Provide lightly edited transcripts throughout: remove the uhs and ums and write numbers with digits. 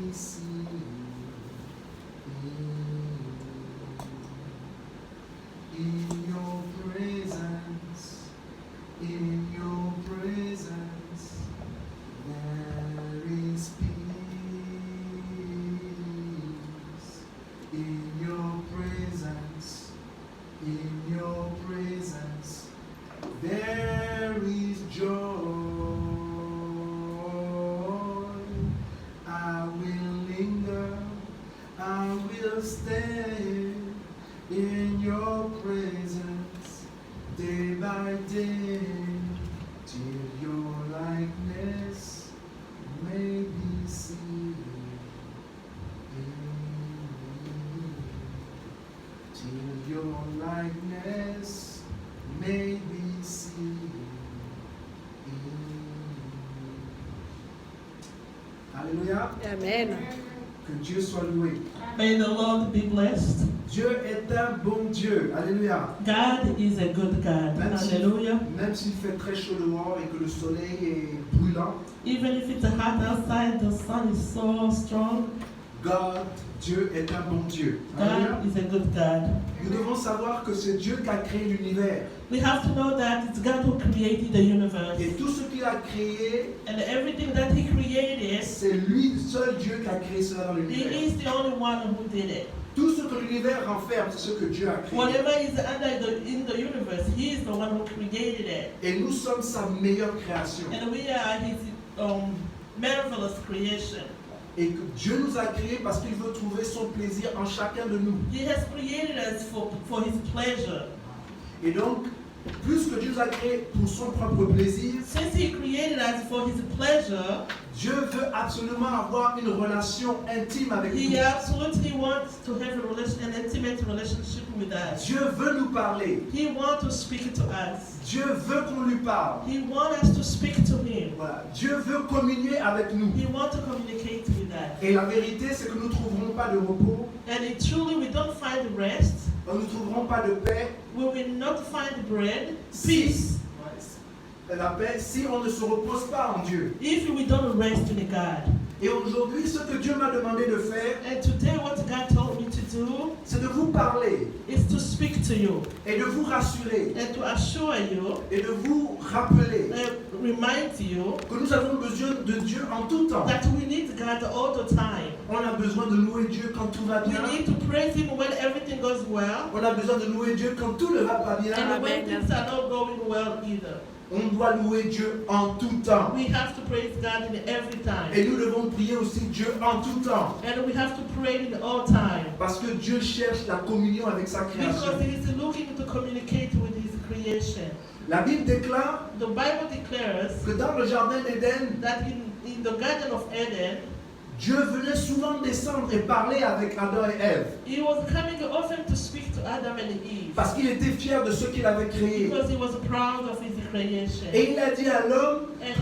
see in your presence, in your presence, there is peace. In your presence, there is joy. I will linger, I will stay in your presence day by day, till your likeness may be seen in me, till your likeness may be seen in me. Alléluia. Amen. Que Dieu soit loué. May the Lord be blessed. Dieu est un bon Dieu. Alléluia. God is a good God. Même Hallelujah. Même s'il fait très chaud dehors et que le soleil est brûlant, Even if it's hot outside, the sun is so strong. Dieu est un bon Dieu. Alléluia. God is a good God. Nous devons savoir que c'est Dieu qui a créé l'univers. We have to know that it's God who created the universe. Et tout ce qu'il a créé, And everything that He created, c'est lui, seul Dieu qui a créé cela dans He l'univers. is the only one who did it. Tout ce que l'univers renferme, c'est ce que Dieu a créé. Whatever is in the universe, He is the one who created it. Et nous sommes sa meilleure création. And we are His marvelous creation. Et que Dieu nous a créés parce qu'il veut trouver son plaisir en chacun de nous. He has created us for His pleasure. Et donc, plus que Dieu nous a créés pour son propre plaisir, Since He created us for His pleasure, Dieu veut absolument avoir une relation intime avec He nous. absolutely wants to have an intimate relationship with us. Dieu veut nous parler. He wants to speak to us. Dieu veut qu'on lui parle. He wants us to speak to Him. Voilà. Dieu veut communier avec nous. He wants to communicate with us. Et la vérité, c'est que nous ne trouverons pas de repos, And truly, we don't find rest. nous ne trouverons pas de paix, We will not find bread, si, peace, la paix, si on ne se repose pas en Dieu. if we don't rest in God. Et aujourd'hui, ce que Dieu m'a demandé de faire, And today, what God told me to do c'est de vous parler is to speak to you et de vous rassurer and to assure you et de vous rappeler and remind you que nous avons besoin de Dieu en tout temps. that we need God all the time. On a besoin de louer Dieu quand tout va We bien. need to praise Him when everything goes well, On a besoin de louer Dieu quand tout ne va pas bien. and when things are not going well either. On doit louer Dieu en tout temps. We have to praise God in every time. Et nous devons prier aussi Dieu en tout temps. And we have to pray in all time. Parce que Dieu cherche la communion avec sa création. Because He is looking to communicate with His creation. La Bible déclare The Bible declares que dans le jardin d'Éden, that in the Garden of Eden, Dieu venait souvent descendre et parler avec Adam et Ève. He was coming often to speak to Adam and Eve. Parce qu'il était fier de ce qu'il avait créé. Because He was proud of His creation. Et il a dit à l'homme And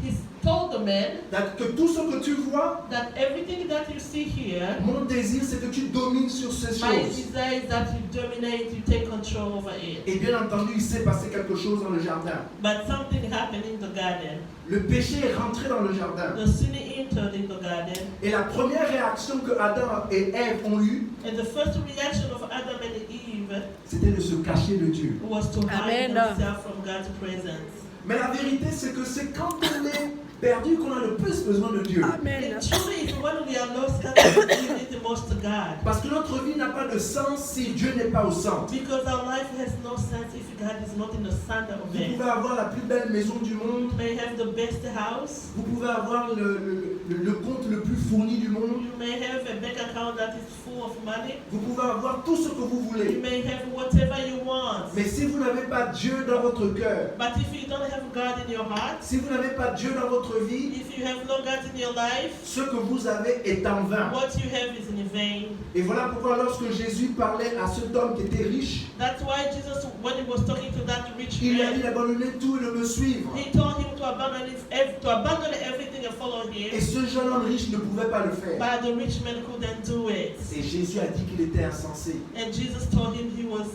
he told the man que tout ce que tu vois, that everything that you see here, mon désir c'est que tu domines sur ces my choses. desire is that you dominate, you take control over it. Et bien entendu, il s'est passé quelque chose dans le jardin. But something happened in the garden. Le péché est rentré dans le jardin. The sin entered in the garden. Et la première réaction que Adam et Ève ont eue, And the first reaction of Adam and Eve c'était de se cacher de Dieu. was to hide Amen. themselves from God's presence. Mais la vérité, c'est que c'est quand on est perdu qu'on a le plus besoin de Dieu. Amen. And truly, it's when we are lost that we need the most God. Parce que notre vie n'a pas de sens si Dieu n'est pas au centre. Because our life has no sense if God is not in the center of Vous it. pouvez avoir la plus belle maison du monde, You may have the best house. vous pouvez avoir le compte le plus fourni du monde, You may have a bank account that is full of money. vous pouvez avoir tout ce que vous You voulez. may have whatever you want. Mais si vous n'avez pas Dieu dans votre cœur, But if you don't have God in your heart, si vous n'avez pas Dieu dans votre vie, if you have no God in your life, ce que vous avez est en vain. what you have is in vain. Et voilà pourquoi lorsque Jésus parlait à cet homme qui était riche, That's why Jesus, when he was talking to that rich il lui a dit man, d'abandonner tout et de me suivre. he told him to abandon everything and follow Et him. ce jeune homme riche ne pouvait pas le faire. But the rich man couldn't do it. Et Jésus a dit qu'il était insensé. And Jesus told him he was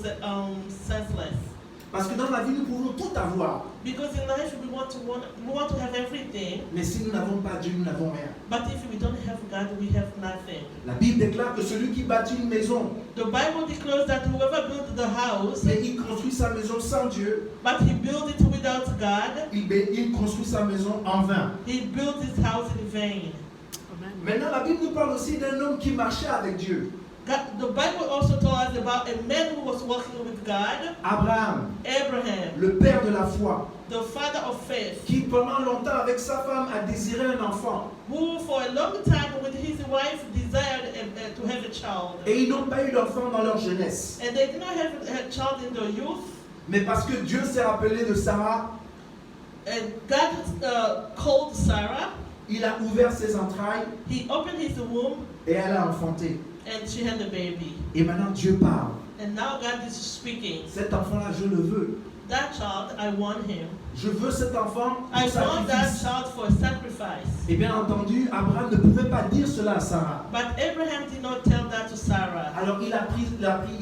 senseless. Parce que dans la vie, nous pouvons tout avoir. Because in life we want to have everything. Mais si nous n'avons pas Dieu, nous n'avons rien. But if we don't have God, we have nothing. La Bible déclare que celui qui bâtit une maison, The Bible declares that whoever built the house, mais il construit sa maison sans Dieu, but he built it without God, il construit sa maison en vain. he built his house in vain. Maintenant, la Bible nous parle aussi d'un homme qui marchait avec Dieu. The Bible also told us about a man who was walking with God, Abraham, Abraham, le père de la foi, the father of faith, qui pendant longtemps avec sa femme a désiré un enfant. who for a long time with his wife desired to have a child. Et ils n'ont pas eu d'enfant dans leur jeunesse. And they did not have a child in their youth. Mais parce que Dieu s'est rappelé de Sarah, And God called Sarah. il a ouvert ses entrailles He opened his womb et elle a enfanté. and she had a baby. Et maintenant Dieu parle. And now God is speaking. Cet enfant-là, je le veux. That child, I want him. Je veux cet enfant I pour want that sacrifice. child for a sacrifice. Et bien entendu, Abraham ne pouvait pas dire cela à Sarah. But Abraham did not tell that to Sarah. Alors il a pris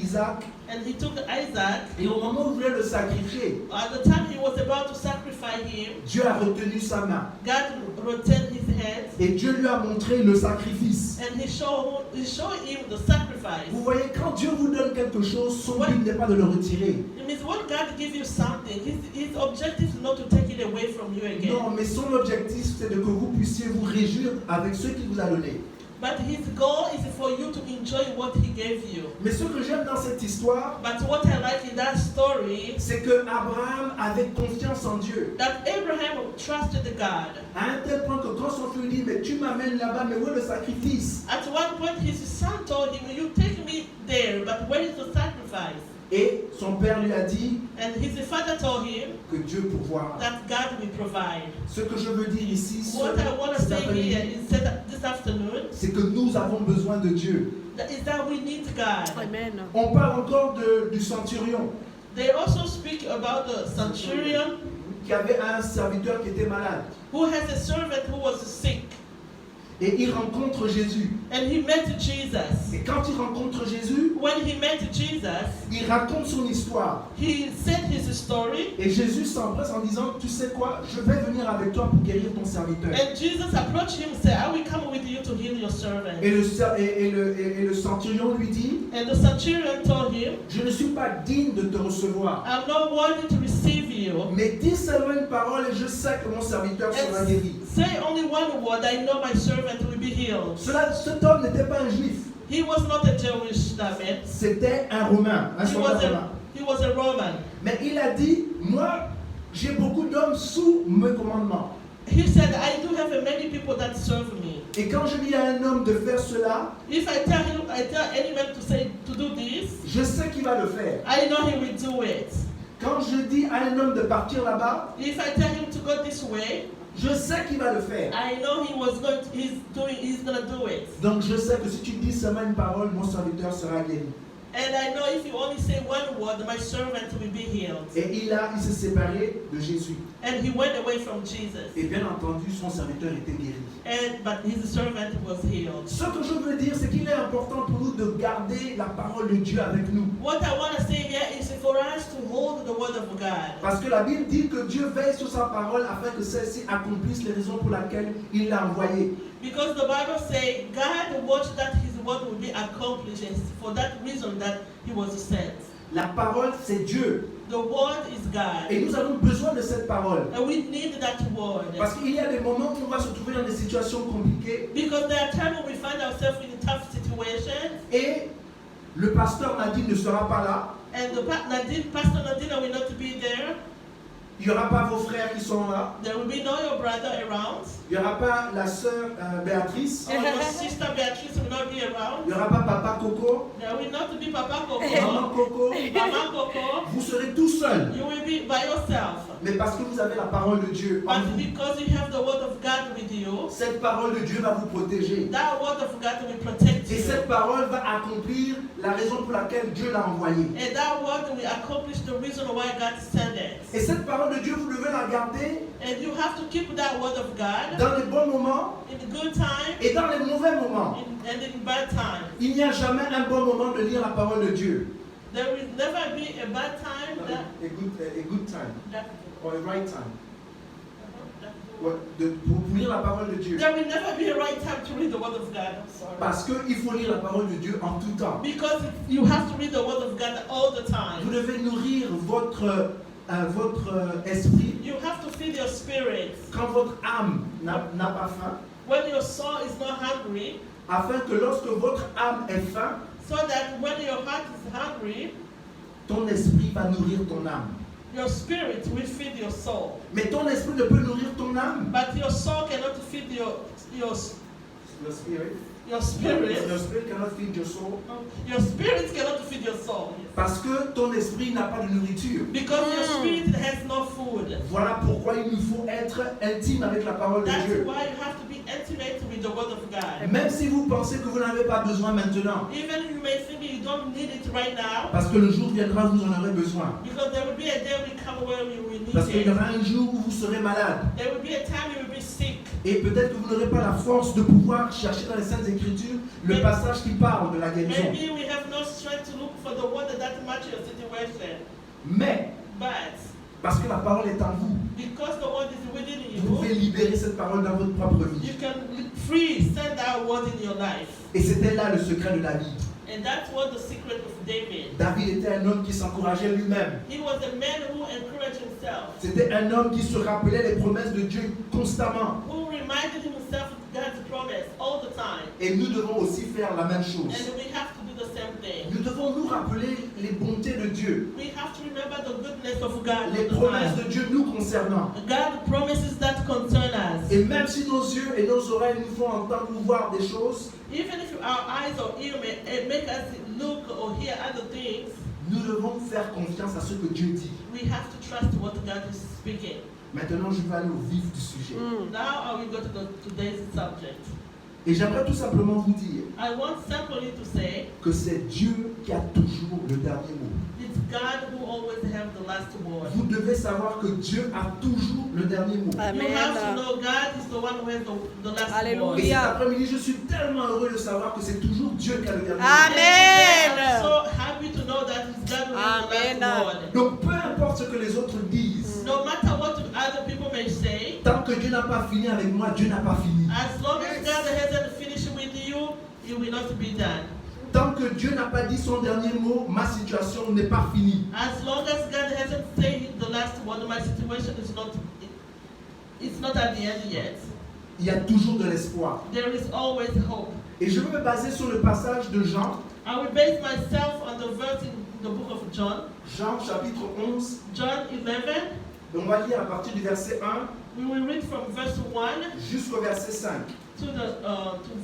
Isaac And he took Isaac. et au moment où il voulait le sacrifier, At the time he was about to sacrifice him, Dieu a retenu sa main. God retained his hand Et Dieu lui a montré le sacrifice. and he showed him the sacrifice. Vous voyez, quand Dieu vous donne quelque chose, son but n'est pas de le retirer. It means when God gives you something, his objective is not to take it away from you again. Non, mais son objectif, c'est de que vous puissiez vous réjouir avec ce qu'il vous a donné. But his goal is for you to enjoy what he gave you. Mais ce que j'aime dans cette histoire, But what I like in that story, c'est que Abraham avait confiance en Dieu. that Abraham trusted God. À un tel point que quand son fils lui dit, mais tu m'amènes là-bas, mais où est le sacrifice? At one point his son told him, you take me there, but where is the sacrifice? Et son père lui a dit And his father told him que Dieu pourvoira. that God will provide. Ce que je veux dire ici, What I want to cet say here après-midi, is that this afternoon c'est que nous avons besoin de Dieu. is that we need God. Amen. On parle encore du centurion They also speak about the centurion qui avait un serviteur qui était malade. who has a servant who was sick. Et il rencontre Jésus. And he met Jesus. Et quand il rencontre Jésus, When he met Jesus, il raconte son histoire. he said his story. Et Jésus s'empresse en disant, tu sais quoi, je vais venir avec toi pour guérir ton serviteur. And Jesus approached him and said, I will come with you to heal your servant. Et le centurion lui dit, And the centurion told him, je ne suis pas digne de te recevoir. I'm not worthy to receive you. Mais dis seulement une parole et je sais que mon serviteur sera guéri. Say only one word, I know my servant will be healed. Cet homme n'était pas un juif, He was not a Jewish man. c'était un Romain, un soldat romain. He was a Roman. Mais il a dit, moi, j'ai beaucoup d'hommes sous mes commandements. He said, I do have many people that serve me. Et quand je dis à un homme de faire cela, If I tell any man to do this, je sais qu'il va le faire. I know he will do it. Quand je dis à un homme de partir là-bas, If I tell him to go this way, je sais qu'il va le faire. I know he's gonna do it. Donc je sais que si tu dis seulement une parole, mon serviteur sera guéri. And I know if you only say one word, my servant will be healed. Et il s'est séparé de Jésus. And he went away from Jesus. Et bien entendu, son serviteur était guéri. But his servant was healed. Ce que je veux dire, c'est qu'il est important pour nous de garder la parole de Dieu avec nous. What I want to say here is for us to hold the word of God. Parce que la Bible dit que Dieu veille sur sa parole afin que celle-ci accomplisse les raisons pour lesquelles il l'a envoyée. Because the Bible says God watched that his word will be accomplished, and for that reason that he was sent. La parole, c'est Dieu. The word is God. Et nous avons besoin de cette parole. And we need that word. Parce qu'il y a des moments où on va se trouver dans des situations compliquées. Because there are times when we find ourselves in tough situations. Et le pasteur Nadine ne sera pas là. And Pastor Nadine will not be there. Il n'y aura pas vos frères qui sont là. There will be no your brother around. Il n'y aura pas la sœur Béatrice. Or your sister Beatrice will not be around. Il n'y aura pas papa Coco. There will not be Papa Maman Coco. Coco. Mama Coco. Vous serez tout seul. You will be by yourself. Mais parce que vous avez la parole de Dieu en But vous, because you have the word of God with you, cette parole de Dieu va vous protéger. that word of God will protect Et you. cette parole va accomplir la raison pour laquelle Dieu l'a envoyée. And that word will accomplish the reason why God sent it. Et cette parole de Dieu, vous devez la garder And you have to keep that word of God dans les bons moments in the good time et dans les mauvais moments. and in bad times. Il n'y a jamais un bon moment de lire la parole de Dieu. There will never be a bad time. A good time. Or a right time. There Pour lire la parole de Dieu. will never be a right time to read the Word of God. I'm sorry. Parce qu'il faut lire la parole de Dieu en tout temps. Because you have to read the Word of God all the Vous time. devez nourrir votre esprit. You have to feed your spirit. Quand votre âme n'a pas faim, When your soul is not hungry, afin que lorsque votre âme est faim, so that when your heart is hungry, ton esprit va nourrir ton âme. your spirit will feed your soul. Mais ton esprit ne peut nourrir ton âme. But your soul cannot feed your Your spirit. your spirit. Your spirit cannot feed your soul. Your spirit cannot feed your soul. Parce que ton esprit n'a pas de nourriture. Because your spirit has no food. Voilà pourquoi il nous faut être intime avec la parole de That's Dieu. why you have to be intimate with the Word of God. Même si vous pensez que vous n'avez pas besoin maintenant. Even you may think you don't need it right now, Parce que le jour viendra où vous en aurez besoin. because there will be a day will come where you will need Parce qu'il y it. aura un jour où vous serez malade. There will be a time you will be sick. Et peut-être que vous n'aurez pas la force de pouvoir chercher dans les Saintes Écritures le passage qui parle de la guérison. Maybe we have no strength to look for the word that matches your situation. Mais, But parce que la parole est en vous, because the word is within vous pouvez you, libérer cette parole dans votre propre vie. you can send that word in your life. Et c'était là le secret de David. And that's what the secret of David. David était un homme qui s'encourageait lui-même. He was a man who encouraged himself, C'était un homme qui se rappelait les promesses de Dieu constamment. who reminded himself of God's promise all the time. Et nous devons aussi faire la même chose. And we have to do the same thing. Nous devons nous rappeler les bontés de Dieu, We have to remember the goodness of God les all the promesses time. de Dieu nous concernant. God promises that concern us. Et même si nos yeux et nos oreilles nous font entendre ou voir des choses, Even if our eyes or ear may make us look or hear other things, nous devons faire confiance à ce que Dieu dit. we have to trust what God is speaking. Maintenant, je vais aller au vif du sujet. Now I will go to today's subject. Et j'aimerais tout simplement vous dire I want simply to say que c'est Dieu qui a toujours le dernier mot. it's God who always have the last word. Vous devez savoir que Dieu a toujours le dernier mot. You have to Amen. know God is the one who has the last Alléluia. word. Et cet après-midi, je suis tellement heureux de savoir que c'est toujours Dieu qui a le dernier mot. Amen. I'm so happy to know that it's God who has the Amen. last word. Donc, peu importe ce que les autres disent, No matter what other people may say, tant que Dieu n'a pas fini avec moi, Dieu n'a pas fini. as long as God hasn't finished with you, it will not be done. Tant que Dieu n'a pas dit son dernier mot, ma situation n'est pas finie. As long as God hasn't said the last word, my situation is not, it's not at the end yet. Il y a toujours de l'espoir. There is always hope. Et je veux me baser sur le passage de Jean, I will base myself on the verse in the book of John, Jean chapitre 11. John 11. On va lire à partir du verset 1 We will read from verse 1 jusqu'au verset 5. to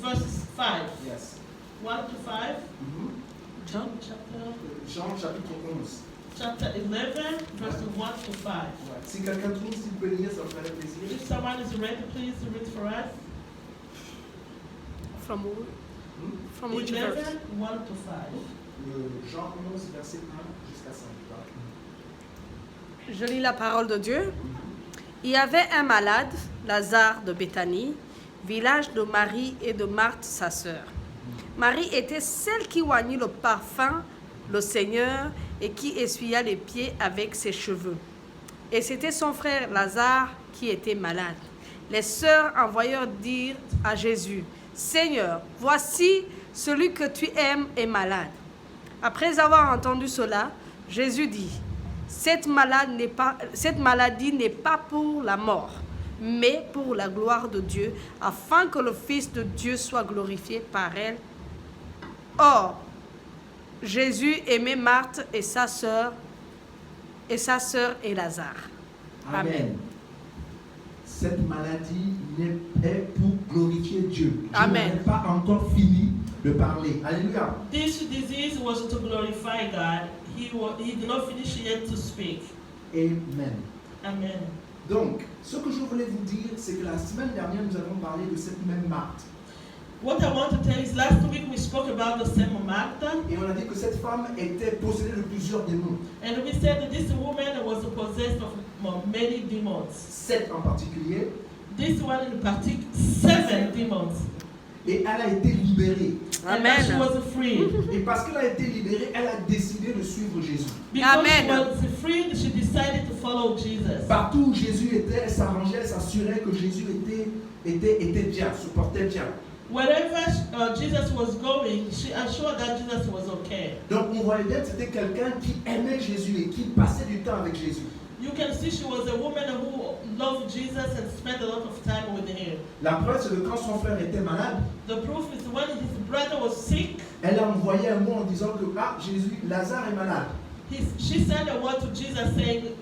verse 5. Yes. 1 to 5. Mhm. John chapter Jean chapitre 11. chapter 11, verse 1 to 5. Ouais. Si quelqu'un trouve, s'il peut lire, ça me ferait plaisir. If someone is ready, please read for us. From, Hmm? from which verse? 11, 1 to 5. Jean 11, verset 1 jusqu'à 5. Je lis la parole de Dieu. Il y avait un malade, Lazare de Béthanie, village de Marie et de Marthe, sa sœur. Marie était celle qui oignit le parfum, le Seigneur, et qui essuya les pieds avec ses cheveux. Et c'était son frère Lazare qui était malade. Les sœurs envoyèrent dire à Jésus, « Seigneur, voici celui que tu aimes est malade. » Après avoir entendu cela, Jésus dit, cette maladie n'est pas pour la mort, mais pour la gloire de Dieu, afin que le Fils de Dieu soit glorifié par elle. Or, Jésus aimait Marthe et sa sœur et Lazare. Amen. Cette maladie est pour glorifier Dieu. Amen. Je n'ai pas encore fini de parler. Alléluia. This disease was to glorify God. He did not finish yet to speak. Amen. Amen. Donc, ce que je voulais vous dire, c'est que la semaine dernière, nous avons parlé de cette même Marthe. What I want to tell you is last week we spoke about the same Martha, Et on a dit que cette femme était possédée de plusieurs démons. and we said that this woman was possessed of many demons. 7 en particulier. This one in particular, 7 demons. Et elle a été libérée. And that she Amen. was free. Et parce qu'elle a été libérée, elle a décidé de suivre Jésus. Because Amen. she was freed, she decided to follow Jesus. Partout où Jésus était, elle s'arrangeait, elle s'assurait que Jésus était bien, se portait bien. Wherever Jesus was going, she assured that Jesus was okay. Donc on voyait bien que c'était quelqu'un qui aimait Jésus et qui passait du temps avec Jésus. You can see she was a woman who loved Jesus and spent a lot of time with him. La preuve, c'est que quand son frère était malade, The proof is when his brother was sick, elle a envoyé un mot en disant que Jésus, Lazare est malade. she sent a word to Jesus saying,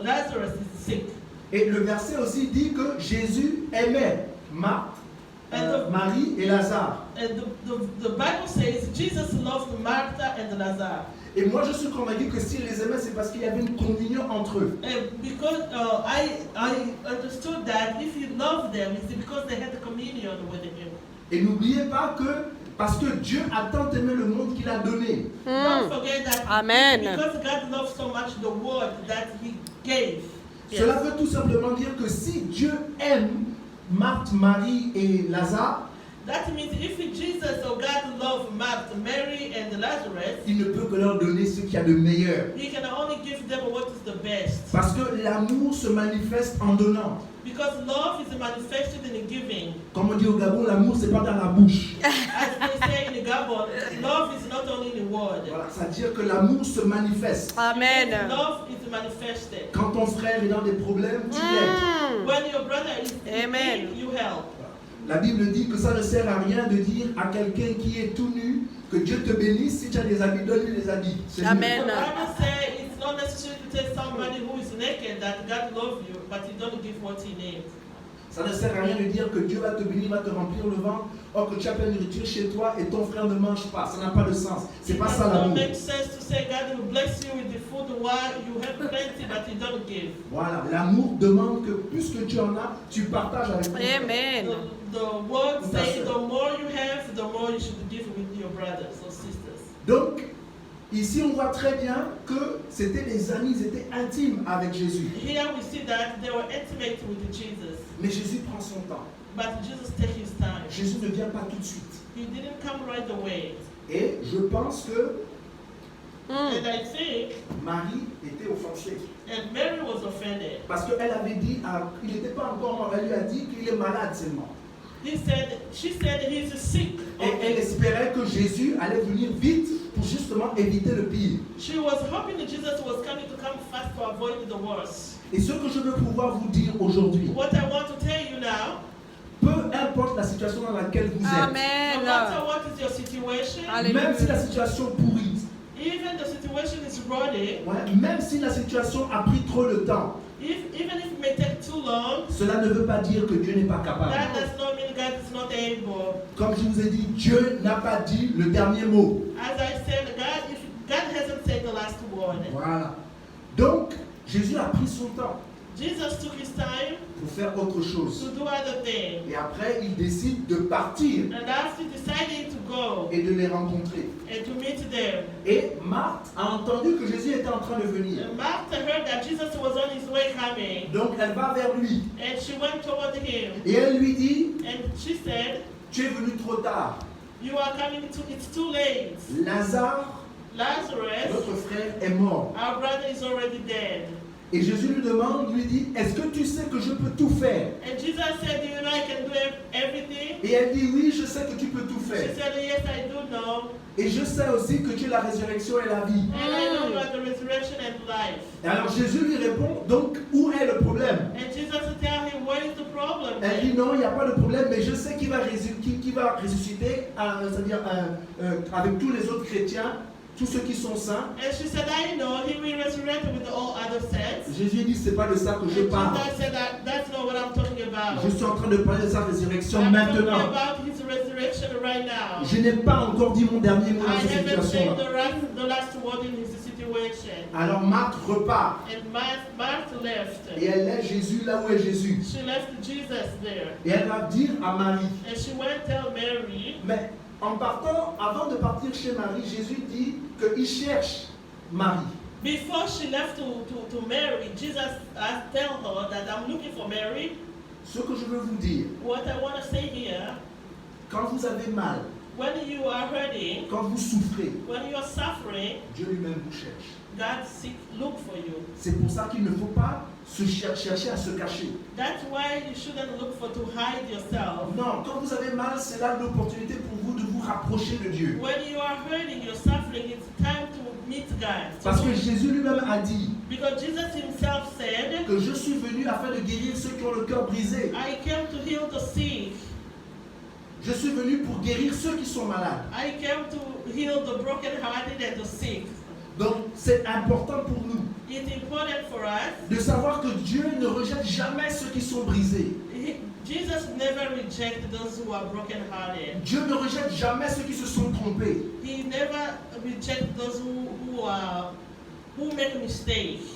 Lazarus is sick. Et le verset aussi dit que Jésus aimait Marthe, Marie et Lazare. And the Bible says Jesus loved Martha and Lazarus. Et moi je suis convaincu que s'il les aimait, c'est parce qu'il y avait une communion entre eux. And because I understood that if he loved them, it's because they had a communion with him. Et n'oubliez pas que parce que Dieu a tant aimé le monde qu'il a donné. Don't forget that Amen. because God loved so much the world that he gave. Cela veut tout simplement dire que si Dieu aime Marthe, Marie et Lazare, That means if Jesus or God loved Martha, Mary, and Lazarus, il ne peut que leur donner ce qu'il y a de meilleur. he can only give them what is the best. Parce que l'amour se manifeste en donnant. Because love is manifested in the giving. Comme on dit au Gabon, l'amour c'est pas dans la bouche. As they say in the Gabon, love is not only in the word. Voilà, ça veut dire que l'amour se manifeste. Amen. Love is manifested. Quand ton frère est dans des problèmes, tu l'aides. When your brother is in Amen. pain, you help. La Bible dit que ça ne sert à rien de dire à quelqu'un qui est tout nu que Dieu te bénisse. Si tu as des habits, donne-lui les habits. C'est mieux. Amen. The Bible says it's not necessary to tell somebody who is naked that God loves you, but you don't give what he needs. Ça ne sert à rien de dire que Dieu va te bénir, va te remplir le ventre, or que tu as plein de nourriture chez toi et ton frère ne mange pas. Ça n'a pas de sens. C'est pas ça It l'amour. don't make sense to say God will bless you with the food while you have plenty, but you don't give. Voilà, l'amour demande que plus que tu en as, tu partages avec ton frère. Amen. The word Tout à says fait. the more you have, the more you should give with your brothers or sisters. Donc, ici on voit très bien que c'était des amis, ils étaient intimes avec Jésus. Here we see that they were intimate with Jesus, Mais Jésus prend son temps. but Jesus takes his time. Jésus ne vient pas tout de suite. He didn't come right away. Et je pense que And I think, Marie était offensée. and Mary was offended. Parce qu'elle avait dit, il n'était pas encore mort, elle lui a dit qu'il est malade seulement. She said he's sick. Et elle espérait que Jésus allait venir vite pour justement éviter le pire. She was hoping that Jesus was coming to come fast to avoid the worst. Et ce que je veux pouvoir vous dire aujourd'hui, What I want to tell you now, peu importe la situation dans laquelle vous êtes, no Amen. matter what is your situation, Hallelujah. même si la situation pourrit, even the situation is ruddy, ouais, même si la situation a pris trop de temps, even if it may take too long, cela ne veut pas dire que Dieu n'est pas capable. that does not mean God is not able. Comme je vous ai dit, Dieu n'a pas dit le dernier mot. As I said, if God hasn't said the last word. Voilà. Donc, Jésus a pris son temps Jesus took his time pour faire autre chose. to do other things. Et après, il décide de partir And after deciding to go et de les rencontrer. and to meet them, Et Marthe a entendu que Jésus était en train de venir. and Martha heard that Jesus was on his way coming. Donc, elle va vers lui. And she went toward him. Et elle lui dit, And she said, tu es venu trop tard. you are coming it's too late. Lazare, Lazarus, notre frère, est mort. our brother is already dead. Et Jésus lui demande, lui dit, est-ce que tu sais que je peux tout faire? And Jesus said, do you know I can do everything? Et elle dit, oui, je sais que tu peux tout She faire. said, yes, I do know. Et je sais aussi que tu es la résurrection et la vie. And I know you are the resurrection and life. Et alors Jésus lui répond, donc où est le problème? And Jesus tell him, what is the problem? Elle dit, non, il n'y a pas de problème, mais je sais qu'il va, qu'il va ressusciter, c'est-à-dire avec tous les autres chrétiens, tous ceux qui sont saints. And she said, I know he will resurrect with all other saints. Jésus dit, c'est pas de ça que je And parle. Jesus said, that's not what I'm talking about. Je suis en train de parler de sa résurrection I'm talking maintenant. about his resurrection right now. Je n'ai pas encore dit mon dernier mot I dans cette haven't said situation-là. the last word in his situation. Alors Marthe repart And Martha left. et elle laisse Jésus là où est Jésus. She left Jesus there. Et elle va dire à Marie, And she went tell Mary. mais en partant, avant de partir chez Marie, Jésus dit qu'il cherche Marie. Before she left to Mary, Jesus tell her that I'm looking for Mary. Ce que je veux vous dire, What I want to say here, Quand vous avez mal, when you are hurting, quand vous souffrez, when you are suffering, Dieu lui-même vous cherche. God look for you. C'est pour ça qu'il ne faut pas chercher à se cacher. That's why you shouldn't look for to hide yourself. Non, quand vous avez mal, c'est là l'opportunité pour vous de vous rapprocher de Dieu. When you are hurting, you're suffering, it's time to meet God. Parce que Jésus lui-même a dit Because Jesus himself said, que je suis venu afin de guérir ceux qui ont le cœur brisé. I came to heal the sick. Je suis venu pour guérir ceux qui sont malades. I came to heal the brokenhearted and the sick. Donc c'est important pour nous It's important for us. de savoir que Dieu ne rejette jamais ceux qui sont brisés. Jesus never rejects those who are brokenhearted. Dieu ne rejette jamais ceux qui se sont trompés. He never rejects those who make mistakes.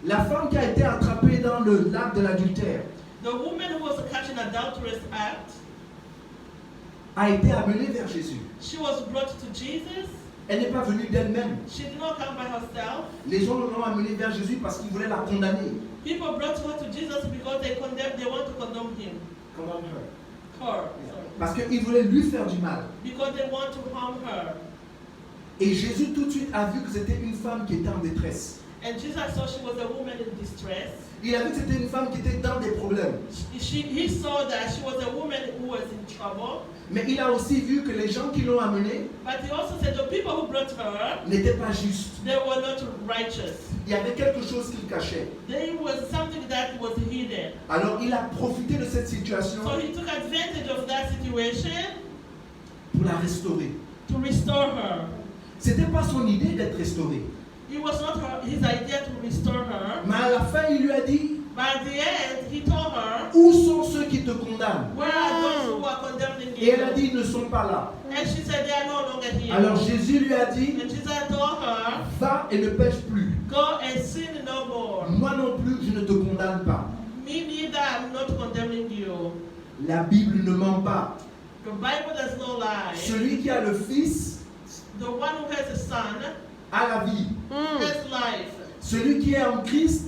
La femme qui a été attrapée dans le lac de l'adultère The woman who was caught in adulterous act, a été amenée vers Jésus. she was brought to Jesus. Elle n'est pas venue d'elle-même. She did not come by herself. Les gens l'ont amenée vers Jésus parce qu'ils voulaient la condamner. People brought her to Jesus because they want to condemn him. Condamne her. Her. Sorry. Parce qu'ils voulaient lui faire du mal. Because they want to harm her. Et Jésus tout de suite a vu que c'était une femme qui était en détresse. And Jesus saw she was a woman in distress. Il a vu que c'était une femme qui était dans des problèmes. He saw that she was a woman who was in trouble. Mais il a aussi vu que les gens qui l'ont amenée But he also said the people who brought her, n'étaient pas justes. they were not righteous. Il y avait quelque chose qu'il cachait. There was something that was hidden. Alors il a profité de cette situation So he took advantage of that situation pour la restaurer. to restore her. C'était pas son idée d'être restaurée. It was not his idea to restore her. Mais à la fin, il lui a dit, But at the end, he told her, où sont ceux qui te condamnent? where are those who are condemning Et elle a you? dit, ils ne sont pas là. And she said, they are no longer here. Alors Jésus lui a dit, And Jesus told her, va et ne pêche plus. go and sin no more. Moi non plus, je ne te condamne pas. Me neither, I'm not condemning you. La Bible ne ment pas. The Bible does not lie. Celui qui a le Fils The one who has a son a la vie. has life. Celui qui est en Christ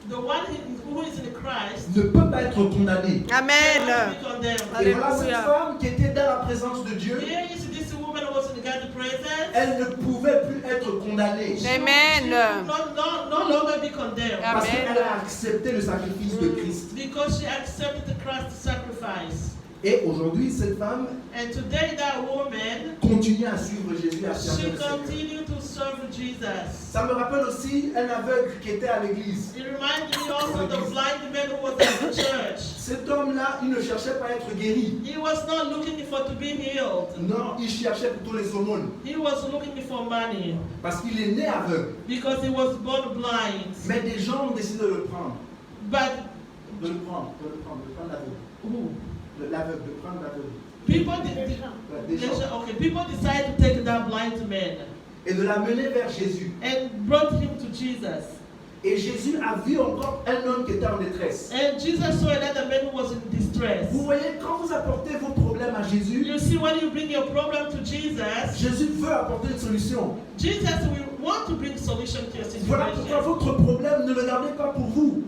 The one who is in Christ ne peut pas être condamné. Amen. cannot be condemned. Et voilà cette Alléluia. femme qui était dans la présence de Dieu, Here is this woman who was in God's presence. elle ne pouvait plus être condamnée. Amen. She will no longer be condemned. Parce Amen. qu'elle a accepté le sacrifice de Christ. Because she accepted the Christ sacrifice. Et aujourd'hui, cette femme And today that woman, continue à suivre Jésus, à she servir le Seigneur. continued to serve Jesus. Ça me rappelle aussi un aveugle qui était à l'église. It reminds me also of the blind man who was at the church. Cet homme-là, il ne cherchait pas à être guéri. He was not looking for to be healed. Non, il cherchait plutôt les aumônes. He was looking for money Parce qu'il est né aveugle. because he was born blind. Mais des gens ont décidé de le prendre. But De le prendre l'aveugle. who? L'aveugle, de prendre l'aveugle. People Des gens. okay, people decided to take that blind man Et de l'amener vers Jésus. and brought him to Jesus. Et Jésus a vu encore un homme qui était en détresse. And Jesus saw another man who was in distress. Vous voyez, quand vous apportez vos problèmes à Jésus, You see, when you bring your problem to Jesus, Jésus veut apporter une solution. Jesus will want to bring solution to your Voilà pourquoi situation. votre problème, ne le gardez pas pour vous.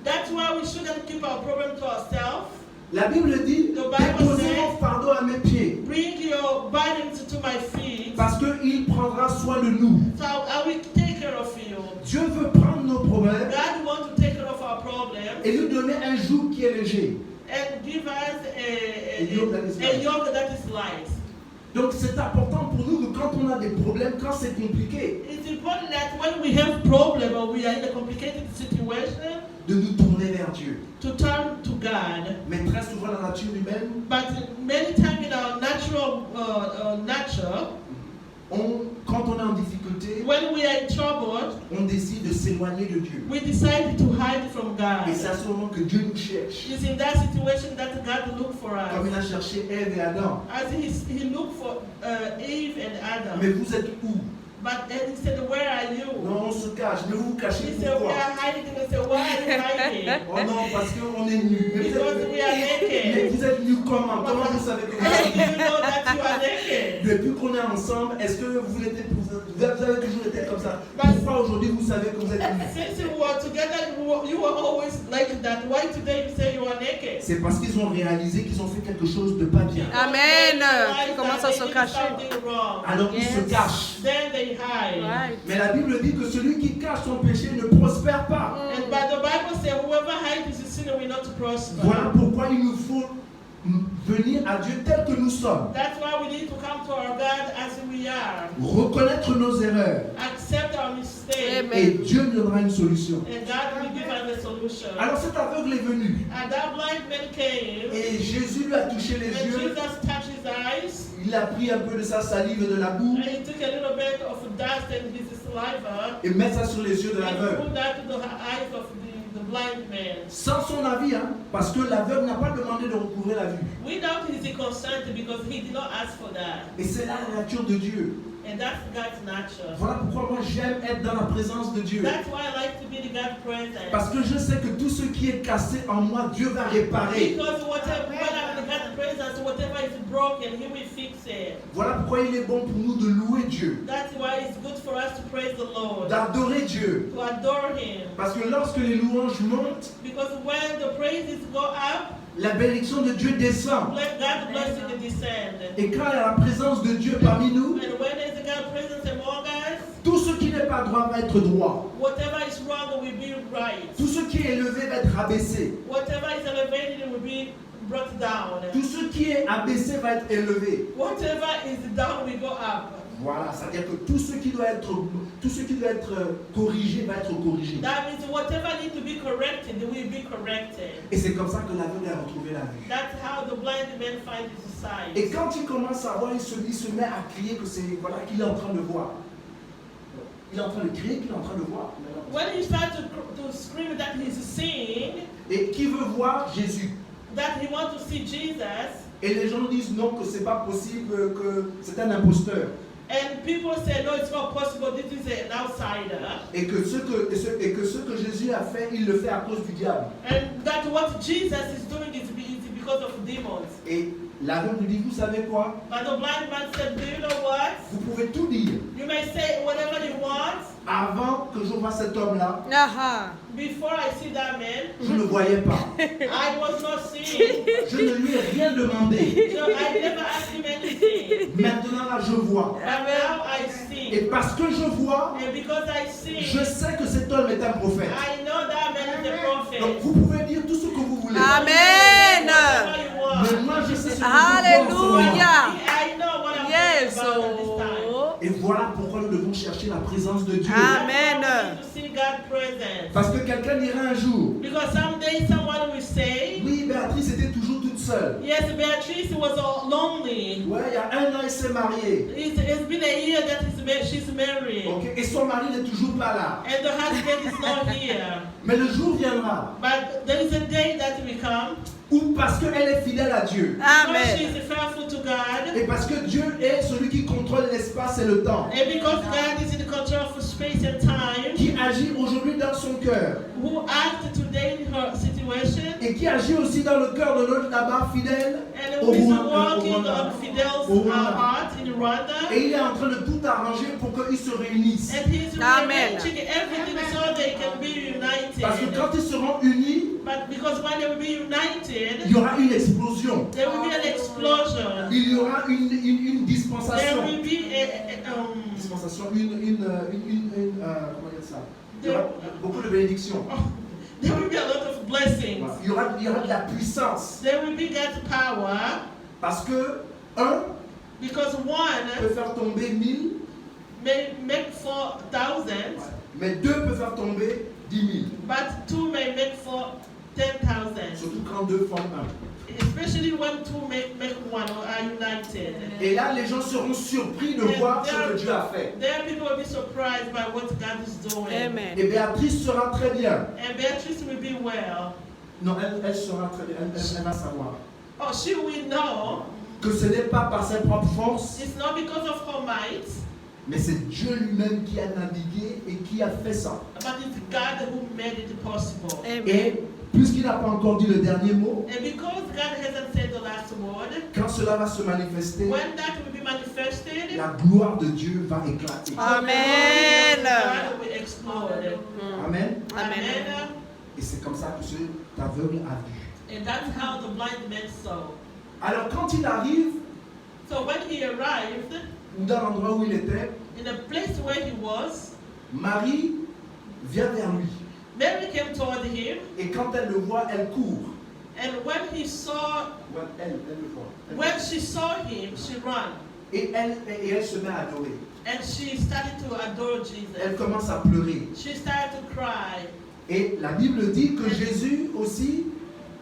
That's why we shouldn't keep our problem to ourselves. La Bible dit, The Bible déposez says- vos fardeaux à mes pieds, Bring your burdens to my feet, parce qu'il prendra soin de nous. so I will take care of you. Dieu veut prendre nos problèmes God wants to take care of our problems et nous donner un joug qui est léger. and give us A yoke that is a light. yoke that is light. Donc c'est important pour nous que quand on a des problèmes, quand c'est compliqué, It's important that when we have problem or we are in a complicated situation, de nous tourner vers Dieu. to turn to God. Mais très souvent la nature humaine, But many times in our natural nature, quand on est en difficulté, when we are in trouble, on décide de s'éloigner de Dieu. we decide to hide from God. Et c'est à ce moment que Dieu nous cherche. It's in that situation that God look for Comme us. il a cherché Ève et Adam. As he looked for Eve and Mais Adam. vous êtes où? But then he said, where are you? Non, on se cache. cache. Mais vous vous cachez He said, we pourquoi? are hiding. They say, why are you hiding? Oh non, parce qu'on est nus. Mais Because we are naked. vous êtes nus comment? Comment vous savez que vous How êtes do nus? you know that you are naked? Depuis qu'on est ensemble, est-ce que vous avez toujours été comme ça? Pourquoi aujourd'hui vous savez que vous êtes nus? Since we were together, you were always like that. Why today you say you are naked? C'est parce qu'ils ont réalisé qu'ils ont fait quelque chose de pas bien. Amen. They Ils commencent à se did cacher. something wrong. Alors ils se Yes. cachent. Then they hide. Right. Mais la Bible dit que celui qui cache son péché ne prospère pas. And but the Bible says, whoever hides his sin will not prosper. Voilà pourquoi il nous faut venir à Dieu tel que nous sommes. That's why we need to come to our God as we are. Reconnaître nos erreurs. Accept our mistakes. Amen. Et Dieu nous donnera une solution. And God will give us a solution. Alors cet aveugle est venu. And that blind man came. Et Jésus lui a touché les And yeux. Jesus touched his eyes. Il a pris un peu de sa salive et de la boue And he took a little bit of dust and his saliva. et met ça sur les yeux de And l'aveugle. put that to the eyes of the blind man. Sans son avis, hein, parce que l'aveugle n'a pas demandé de recouvrer la vue. Without his consent, because he did not ask for that. Et c'est là la nature de Dieu. And that's God's nature. Voilà pourquoi moi j'aime être dans la présence de Dieu. That's why I like to be in God's presence. Parce que je sais que tout ce qui est cassé en moi, Dieu va réparer. Because whatever, when I'm in God's presence, whatever is broken, He will fix it. Voilà pourquoi il est bon pour nous de louer Dieu, That's why it's good for us to praise the Lord, d'adorer Dieu. to adore Him. Parce que lorsque les louanges montent, Because when the praises go up, la bénédiction de Dieu descend. let God's blessing descend. Et quand il y a la présence de Dieu parmi nous, And when there's God's presence among us, tout ce qui n'est pas droit va être droit. whatever is wrong will be right. Tout ce qui est élevé va être abaissé. Whatever is elevated will be brought down. Tout ce qui est abaissé va être élevé. Whatever is down will go up. Voilà, c'est-à-dire que tout ce qui doit être corrigé va être corrigé. That means whatever needs to be corrected will be corrected. Et c'est comme ça que l'aveugle a retrouvé la vue. That's how the blind man finds his sight. Et quand il commence à voir, il se met à crier que c'est voilà qu'il est en train de voir. Il est en train de crier qu'il est en train de voir. When he starts to scream that he's seeing, Et qui veut voir Jésus? that he wants to see Jesus, Et les gens disent non, que c'est pas possible, que c'est un imposteur. and people say, no, it's not possible, this is an outsider. Et que ce que Jésus a fait, il le fait à cause du diable. And that what Jesus is doing is because of demons. Et l'aveugle lui dit, vous savez quoi? But the blind man said, do you know what? Vous pouvez tout dire. You may say whatever you want. Avant que je vois cet homme-là, Aha. Before I see that man, je ne le voyais pas. I was not seeing. Je ne lui ai rien demandé. So I never asked him anything. Maintenant là, je vois. But now I Et see. parce que je vois, And because I see, je sais que cet homme est un prophète. I know that man is a prophet. Donc vous pouvez dire tout ce que vous voulez. Amen. Whatever you want. Mais moi je sais ce que je vois en ce moment. Hallelujah. I know what I'm Yes. talking about at this time. Oh. Et voilà pourquoi nous devons chercher la présence de Dieu. Amen. I need to see God's presence. Parce que quelqu'un dira un jour, Because someday someone will say, oui, Béatrice était toujours toute seule. yes, Beatrice was lonely. Ouais, il y a un an, elle s'est mariée. It's been a year that she's married. Ok, et son mari n'est toujours pas là. And the husband is not here. Mais le jour viendra But there is a day that will come. où parce qu'elle est fidèle à Dieu. Because she Amen. is faithful to God. Et parce que Dieu est celui qui contrôle l'espace et le temps. And because God is in control of space and time. Qui agit aujourd'hui dans son cœur. Who acted today in her situation. Et qui agit aussi dans le cœur de notre là-bas fidèle. And who is working on Fidel's heart in Rwanda. Et il est en train de tout arranger pour qu'ils se réunissent. And he's Amen. arranging everything so they can be united. Parce que quand ils seront unis, But because when they will be united, il y aura une explosion. there will be an explosion. Il y aura une There dispensation. will be Dispensation, comment dire ça? Il y aura beaucoup de bénédictions. there will be a lot of blessings. Voilà. Il y aura de la puissance. There will be God's power. Parce que un Because one peut faire tomber 1000, may make 4,000, mais deux peut faire tomber 10 000. but two may make for 10,000. Surtout quand deux forment un. Especially when two make one or are united. Et là, les gens seront surpris de voir ce que Dieu a fait. There people will be surprised by what God is doing. Amen. Et Béatrice sera très bien. And Beatrice will be well. Non, elle sera très bien. Elle va savoir Oh, she will know que ce n'est pas par ses propres forces, it's not because of her might, Mais c'est Dieu lui-même qui a navigué et qui a fait ça. But it's God who made it possible. Amen. Et puisqu'il n'a pas encore dit le dernier mot, And because God hasn't said the last word, quand cela va se manifester, when that will be manifested, la gloire de Dieu va éclater. Amen. God will explode. Amen. Amen. Et c'est comme ça que cet aveugle a vu. And that's how the blind man saw. Alors quand il arrive, So when he arrived dans l'endroit où il était, in the place where he was, Marie vient vers lui. Mary came toward him, Et quand elle le voit, elle court. and when he saw, Elle le voit. when she saw him, she ran, Et elle se met à adorer. and she started to adore Elle Jesus. commence à pleurer. She started to cry, Et la Bible dit que Jésus aussi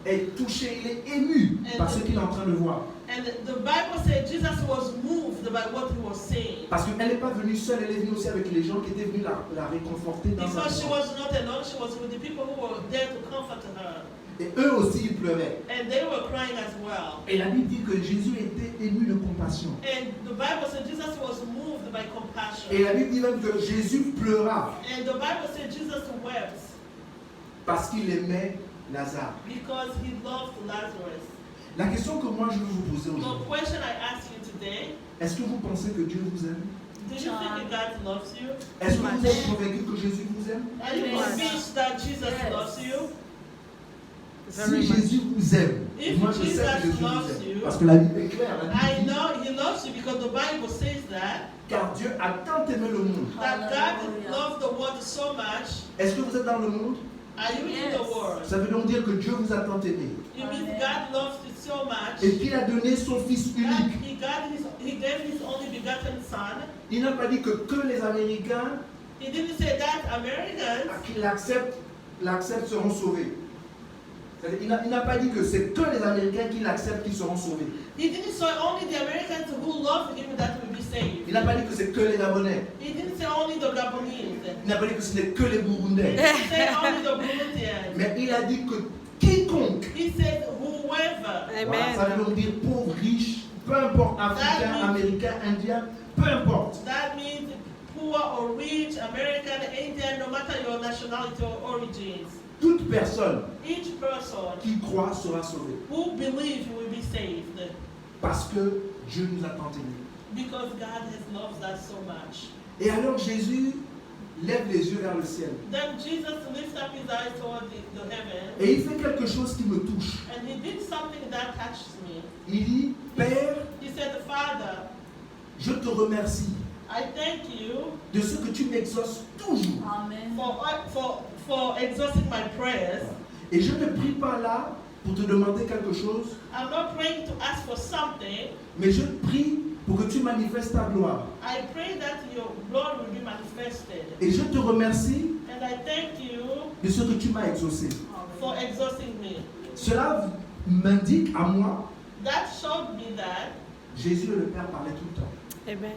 est touché, il est ému par ce qu'il est en train de voir. and the Bible said Jesus was moved by what he was saying. Parce qu'elle n'est pas venue seule, elle est venue aussi avec les gens qui étaient venus la réconforter dans sa Because she joie. was not alone, she was with the people who were there to comfort her. Et eux aussi, ils pleuraient. And they were crying as well. Et la Bible dit que Jésus était ému de compassion. And the Bible said Jesus was moved by compassion. Et la Bible dit même que Jésus pleura And the Bible said Jesus wept parce qu'il aimait Lazare. because he loved Lazarus. La question que moi je veux vous poser The aujourd'hui, question I ask you today, est-ce que vous pensez que Dieu vous aime? do you think that God loves you? Est-ce que vous êtes convaincu que Jésus vous aime? Are you convinced that Jesus loves you? Si Jésus vous aime, If moi je sais que Jesus Jésus vous loves aime. you, Parce que la Bible est claire. La I Bible dit, know he loves you because the Bible says that car Dieu a tant aimé le monde. God loved the world so much. Est-ce que vous êtes dans le monde? Are you in the world? Ça veut donc dire que Dieu vous a tant aimé. It means God loves you so much Et qu'il a donné son Fils that unique. he gave his only begotten son. Il n'a pas dit que les Américains He didn't say that Americans qui l'acceptent seront sauvés. C'est-à-dire, il n'a pas dit que c'est que les Américains qui l'acceptent qui seront sauvés. He didn't say only the Americans who love him that will be saved. Il n'a pas dit que c'est que les Gabonais. He didn't say only the Gabonese. Il n'a pas dit que ce n'est que les Burundais. He didn't say only the Burundians. Mais il a dit que quiconque, He said whoever. voilà, ça Amen. veut donc dire pauvre, riche, peu importe, africain, américain, indien, peu importe. That means poor or rich, American, Indian, no matter your nationality or origins. Toute personne Each person qui croit sera sauvée. who believes will be saved Parce que Dieu nous a tant aimés. because God has loved us so much. Et alors Jésus lève les yeux vers le ciel. Then Jesus lifted up his eyes toward the heaven Et il fait quelque chose qui me touche. and he did something that touches me. Il dit, Père, He said, Father, je te remercie I thank you de ce que tu m'exauces toujours. for exhausting my prayers. Et je ne prie pas là pour te demander quelque chose, I'm not praying to ask for something. mais je prie pour que tu manifestes ta gloire. I pray that your glory will be manifested. Et je te remercie And I thank you de ce que tu m'as exaucé. for exhausting me. Cela m'indique à moi, That showed me that Jésus et le Père parlaient tout le temps. Amen.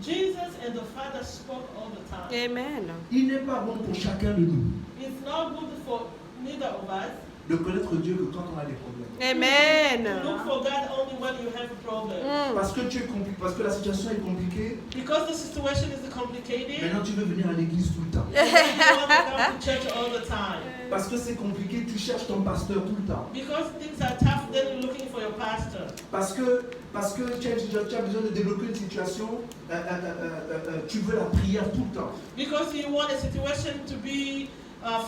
Jesus and the Father spoke all the time. Amen. Il n'est pas bon pour chacun de nous It's not good for neither of us de connaître Dieu que quand on a des problèmes. to Amen. look for God only when you have a problem. Parce que parce que la situation est compliquée, Because the situation is complicated, maintenant tu veux venir à l'église tout le temps. you want to come to church all the time. Parce que c'est compliqué, tu cherches ton pasteur tout le temps. Because things are tough, then you're looking for your pastor. Parce que tu as besoin de débloquer une situation, tu veux la prière tout le temps. Because you want a situation to be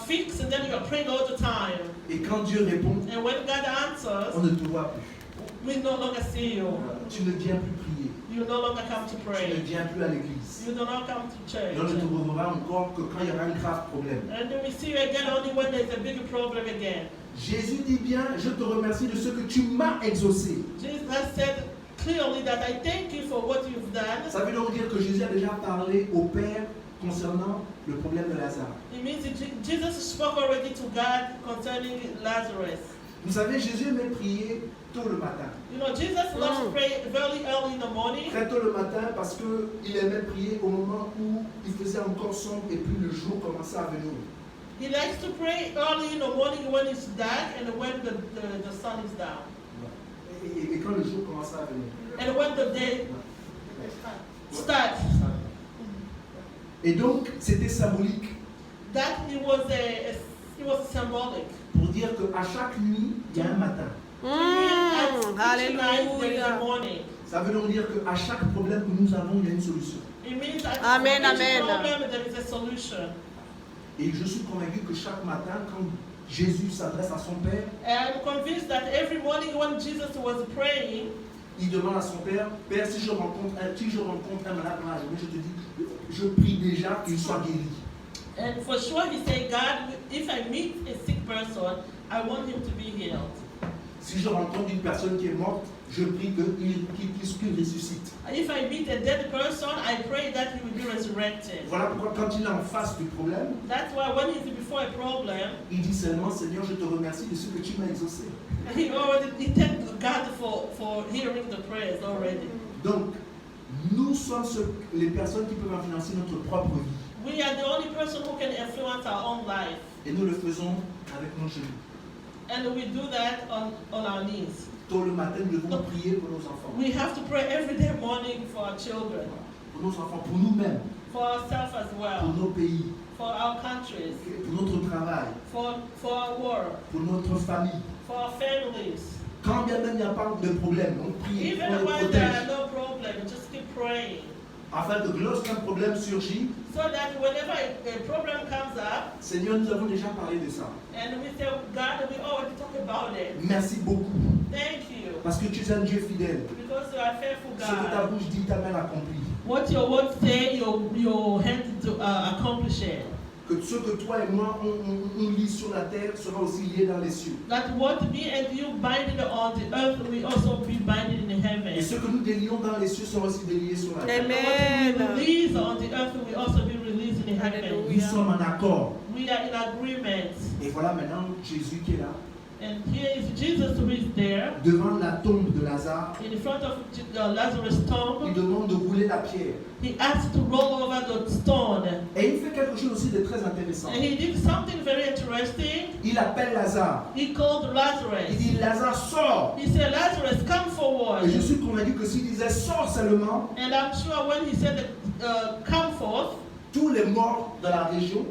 fixed, and then you are praying all the time. Et quand Dieu répond, And when God answers, on ne te voit plus. we no longer see you. Tu ne viens plus prier. You no longer come to Tu ne pray. viens plus à l'église. You do not come to church. Et on ne te reverra encore que quand il y aura un grave problème. And then we see you again only when there's a big problem again. Jésus dit bien, je te remercie de ce que tu m'as exaucé. Jesus said clearly that I thank you for what you've done. Ça veut donc dire que Jésus a déjà parlé au Père concernant le problème de Lazare. It means that Jesus spoke already to God concerning Lazarus. Vous savez, Jésus aimait prier tôt le matin. You know, Jesus loves to pray very early in the morning. Très tôt le matin parce qu'il aimait prier au moment où il faisait encore sombre et puis le jour commençait à venir. He likes to pray early in the morning when it's dark and when the sun is down. Et quand le jour commençait à venir. And when the day starts. Et donc, c'était symbolique That it was symbolic. pour dire qu'à chaque nuit, il y a un matin. Each night there is a Hallelujah. morning. Ça veut donc dire qu'à chaque problème que nous avons, il y a une solution. It means that Amen, for each amen. problem there is a solution. Et je suis convaincu que chaque matin, quand Jésus s'adresse à son Père, And I'm convinced that every morning when Jesus was praying, il demande à son Père, Père, si je rencontre un malade dans la journée, je te dis, je prie déjà qu'il soit guéri. and for sure he said, God, if I meet a sick person, I want him to be healed. Si je rencontre une personne qui est morte, je prie qu'il ressuscite. If I meet a dead person, I pray that he will be resurrected. Voilà pourquoi quand il est en face du problème, That's why when he's before a problem, il dit seulement, Seigneur, je te remercie de ce que tu m'as exaucé. he thanked God for hearing the prayers already. Donc, nous sommes les personnes qui peuvent influencer notre propre vie. We are the only person who can influence our own life. Et nous le faisons avec nos genoux. And we do that on our knees. Tôt le matin, nous devons prier pour nos enfants. We have to pray every day morning for our children, Pour nos enfants, pour nous-mêmes, for ourselves as pour well, nos pays, for our countries, pour notre travail, for our work, pour notre famille. for our families. Quand bien même il n'y a pas de problème, on prie, Even on les when there are protège. no problem, just keep praying. Afin que lorsqu'un problème surgit, So that whenever a problem comes up, Seigneur, nous avons déjà parlé de ça. and we say, God, we already talk about it. Merci beaucoup. Thank you. Parce que tu es un Dieu fidèle. Because you are faithful Ce que ta God. bouche dit, ta main l'accomplit. What your words say, your hand to accomplish it. Que ce que toi et moi, on lit sur la terre sera aussi lié dans les cieux. That what me and you binding on the earth will also be binding in heaven. Et ce que nous délions dans les cieux sera aussi délié sur la terre. And what we release on the earth will also be released in heaven. Hallelujah. Nous sommes en accord. We are in agreement. Et voilà maintenant Jésus qui est là, And here is Jesus who is there devant la tombe de Lazare. in front of Lazarus' Il tomb. demande de rouler la pierre. He asked to roll over the stone. Et il fait quelque chose aussi de très intéressant. And he did something very interesting. Il appelle Lazare. He called Il Lazarus. dit, Lazare, sors. He said, Lazarus, come Et forward. je suis convaincu que s'il disait sors seulement, And I'm sure when he said, come forth, tous les morts de la région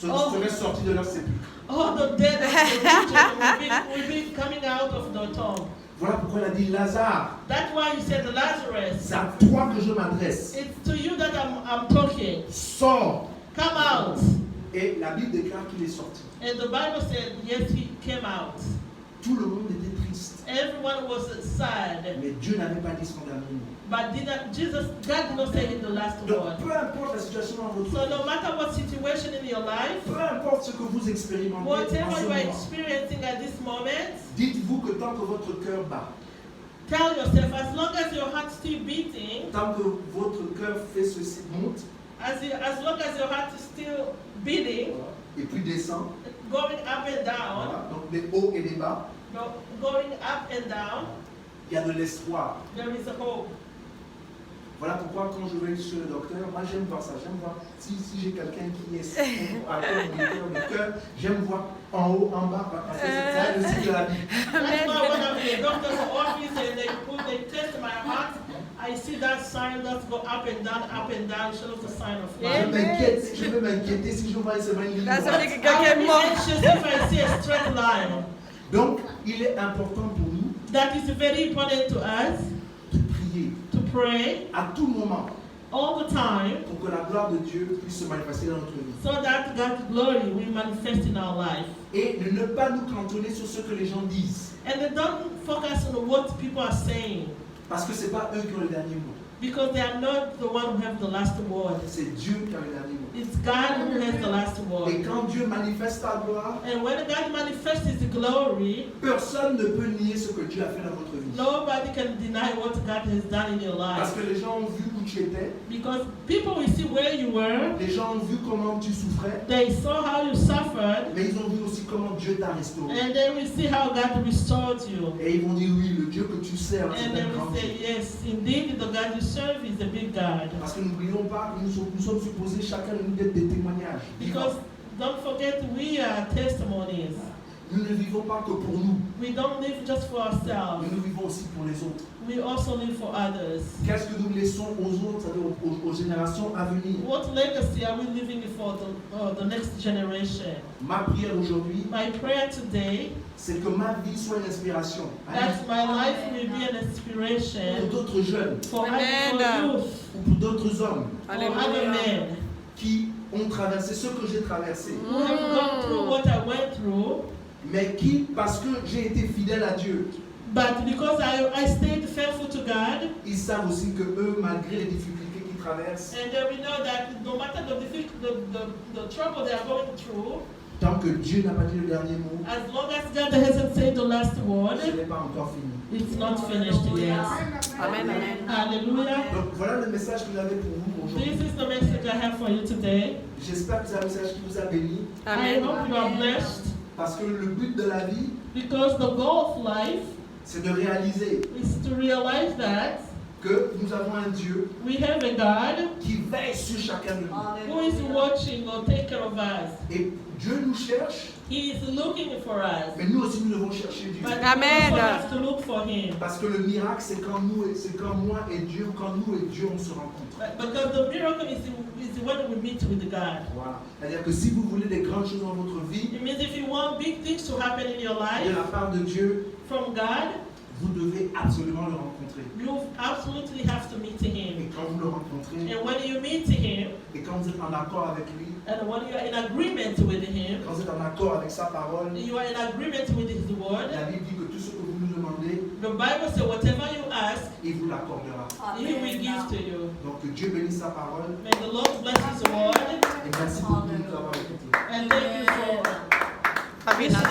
seraient sortis de leur sépulcre. all the dead of the region will be coming out of the tomb. Voilà pourquoi il a dit Lazare, That's why he said, Lazarus, c'est à toi que je m'adresse. it's to you that I'm talking. Sors. Come out. Et la Bible déclare qu'il est sorti. And the Bible said, yes, he came out. Tout le monde était triste. Everyone was sad. Mais Dieu n'avait pas dit son dernier mot. But God did not say in the last Donc word. peu importe la situation dans votre So vie, no matter what situation in your life, peu importe ce que vous expérimentez en ce whatever you are moment, experiencing at this moment, dites-vous que tant que votre cœur bat, tell yourself, as long as your heart's still beating, tant que votre cœur fait ceci, monte, as long as your heart is still beating, et puis descend, going up and down, voilà, donc des hauts et des bas, going up and down, il y a de l'espoir. there is a hope. Voilà pourquoi quand je vais chez le docteur, moi j'aime voir ça, j'aime voir si j'ai quelqu'un qui est atteint de cœur, j'aime voir en haut, en bas, parce que c'est le signe de la vie. That's why when I'm in the doctor's office and they test my heart, I see that sign that go up and down, shows the sign of life. Je vais m'inquiéter si je vois seulement une ligne Là, ça veut dire droite. que quelqu'un est I'm mort. anxious if I see a straight line. Donc, il est important pour nous That is very important to us de prier to pray à tout moment all the time pour que la gloire de Dieu puisse se manifester dans notre vie. so that God's glory will manifest in our life. Et de ne pas nous cantonner sur ce que les gens disent. And they don't focus on what people are saying Parce que ce n'est pas eux qui ont le dernier mot. because they are not the one who have the last word. C'est Dieu qui a le dernier mot. It's God who has the last Et word. quand Dieu manifeste sa gloire, And when God manifests His glory, personne ne peut nier ce que Dieu a fait dans votre vie. nobody can deny what God has done in your Parce life. que les gens ont vu où tu étais, Because people will see where you were, les gens ont vu comment tu souffrais, they saw how you suffered, mais ils ont vu aussi comment Dieu t'a restauré. and they will see how God restored you. Et ils vont dire oui, le Dieu que tu sers, c'est And they un will grand say, Dieu. yes, indeed, the God you serve is a big God. Parce que n'oublions pas que nous sommes supposés chacun de nous d'être des témoignages. Because don't forget, we are testimonies. nous ne vivons pas que pour nous, We don't live just for ourselves. mais nous vivons aussi pour les autres. We also live for others. Qu'est-ce que nous laissons aux autres, c'est-à-dire aux générations à venir? What legacy are we leaving for the next generation? Ma prière aujourd'hui, My prayer today, c'est que ma vie soit une inspiration that my life will be an pour inspiration d'autres jeunes for Amen. youth, ou pour d'autres hommes for other men qui ont traversé ce que j'ai traversé, who have gone through what I went through, mais qui, parce que j'ai été fidèle à Dieu, but because I stayed faithful to God, ils savent aussi que eux, malgré les difficultés qu'ils traversent, and then we know that no matter the trouble they are going through, tant que Dieu n'a pas dit le dernier mot, as long as God hasn't said the last word, ce n'est pas encore fini. it's not finished yet. Amen, amen. Hallelujah. Donc voilà le message que j'avais pour vous aujourd'hui. This is the message I have for you today. J'espère que c'est un message qui vous a béni, I Amen. hope you are blessed, parce que le but de la vie, because the goal of life c'est de réaliser is to realize that que nous avons un Dieu we have a God qui veille sur chacun de nous. who is watching or take care of us. Et Dieu nous cherche, He is looking for us. mais nous aussi nous devons chercher Dieu. But Amen. we also have to look for Him. Parce que le miracle, c'est quand moi et Dieu, quand nous et Dieu on se rencontre. Because the miracle is when we meet with God. Voilà. C'est-à-dire que si vous voulez des grandes choses dans votre vie, It means if you want big things to happen in your de life la part de Dieu, from God, vous devez absolument le rencontrer. you absolutely have to meet Him. Et quand vous le rencontrez, And when you meet Him, et quand vous êtes en accord avec lui, and when you are in agreement with Him, quand vous êtes en accord avec sa parole, you are in agreement with His word. la Bible dit que tout ce que vous nous demandez, The Bible says, whatever you ask, il vous l'accordera. He will give to you. Donc que Dieu bénisse sa parole. May the Lord bless His word. Et merci beaucoup de nous avoir écoutés. And thank you for Have a nice